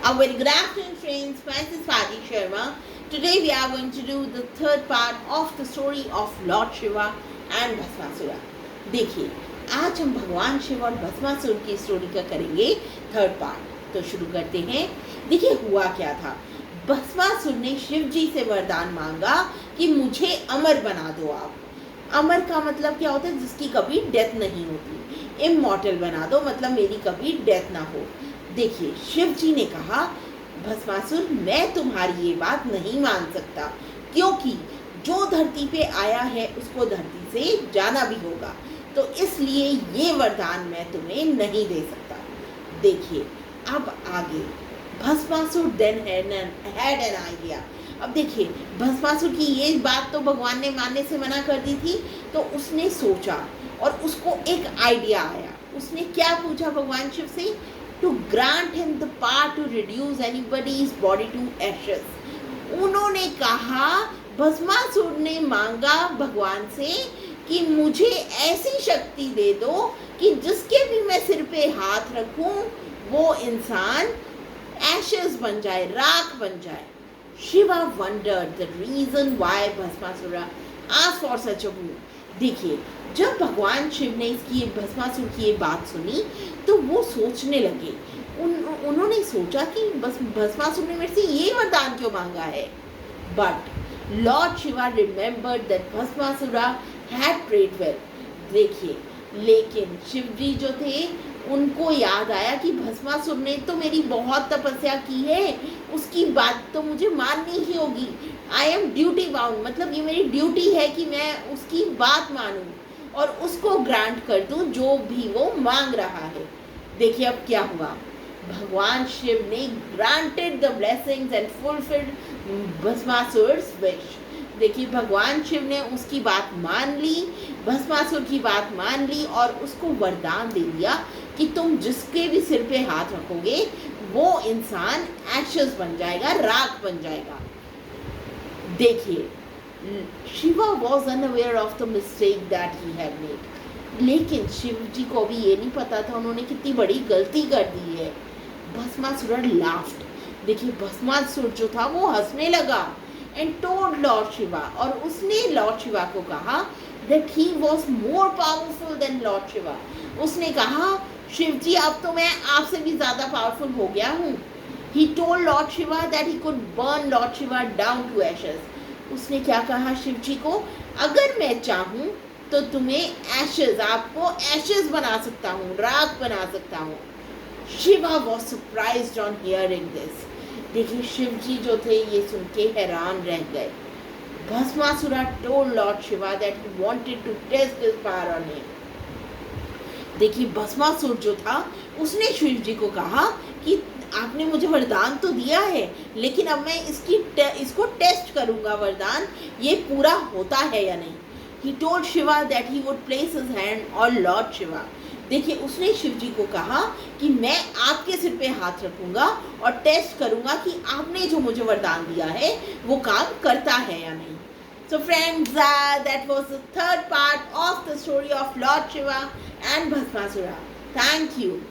A very good afternoon, friends. Myself Swati Sharma. Today we are going to do the third part of the story of Lord Shiva and Bhasmasur. देखिए, आज हम भगवान शिव और भस्मासुर की story का करेंगे third part. तो शुरू करते हैं. देखिए हुआ क्या था. भस्मासुर ने शिव जी से वरदान मांगा कि मुझे अमर बना दो आप. अमर का मतलब क्या होता है? जिसकी कभी डेथ नहीं होती. इमॉर्टल बना दो मतलब मेरी कभी डेथ ना हो. देखिए शिव जी ने कहा, भस्मासुर मैं तुम्हारी ये बात नहीं मान सकता, क्योंकि जो धरती पे आया है उसको धरती से जाना भी होगा, तो इसलिए ये वरदान मैं तुम्हें नहीं दे सकता. देखिए अब आगे. Bhasmasur then had an idea. अब देखिए भस्मासुर की ये बात तो भगवान ने मानने से मना कर दी थी, तो उसने सोचा और उसको एक आइडिया आया. उसने क्या पूछा भगवान शिव से? To grant him the power to reduce anybody's body to ashes. उन्होंने कहा, भस्मासुर ने मांगा भगवान से कि मुझे ऐसी शक्ति दे दो कि जिसके भी मैं सिर पे हाथ रखूं वो इंसान ashes बन जाए, राख बन जाए. Shiva wondered the reason why Bhasmasura asked for such a boon. देखिए जब भगवान शिव ने इसकी भस्मासुर की ये बात सुनी तो वो सोचने लगे. उन्होंने सोचा कि बस भस्मासुर ने मेरे से ये वरदान क्यों मांगा है. But lord Shiva remembered that Bhasmasura had prayed well. देखिए लेकिन शिव जी जो थे उनको याद आया कि भस्मासुर ने तो मेरी बहुत तपस्या की है, उसकी बात तो मुझे माननी ही होगी. आई एम ड्यूटी बाउंड, मतलब ये मेरी ड्यूटी है कि मैं उसकी बात मानूं और उसको ग्रांट कर दूं जो भी वो मांग रहा है. देखिए अब क्या हुआ. भगवान शिव ने granted the blessings and fulfilled Bhasmasur's wish. देखिए भगवान शिव ने उसकी बात मान ली, भस्मासुर की बात मान ली और उसको वरदान दे दिया कि तुम जिसके भी सिर पे हाथ रखोगे वो इंसान एशेस बन जाएगा, राख बन जाएगा. देखिए Shiva was unaware of the mistake that he had made. लेकिन शिव जी को भी ये नहीं पता था उन्होंने कितनी बड़ी गलती कर दी है. भस्मासुर लाफ्ड. देखिए भस्मासुर जो था वो हंसने लगा एंड टोल्ड लॉर्ड शिवा, और उसने लॉर्ड शिवा को कहा that he was more powerful than Lord Shiva. उसने कहा शिव जी अब तो मैं आपसे भी ज़्यादा पावरफुल हो गया हूँ. He told lord Shiva that he could burn lord Shiva down to ashes. उसने क्या कहा शिव जी को? अगर मैं चाहूँ तो तुम्हें एशेस, आपको एशेस बना सकता हूँ, राख बना सकता हूँ. Shiva was surprised on hearing this. देखिए शिव जी जो थे ये सुन के हैरान रह गए. Bhasmasura told lord Shiva that he wanted to test his power on him. देखिए भस्मासुर जो था उसने शिव जी को कहा कि आपने मुझे वरदान तो दिया है, लेकिन अब मैं इसको टेस्ट करूंगा, वरदान ये पूरा होता है या नहीं. He told Shiva that he would place his hand on Lord Shiva. देखिए उसने शिव जी को कहा कि मैं आपके सिर पे हाथ रखूंगा और टेस्ट करूंगा कि आपने जो मुझे वरदान दिया है वो काम करता है या नहीं. So friends, that was the third part of the story of Lord Shiva and Bhasmasura. Thank you.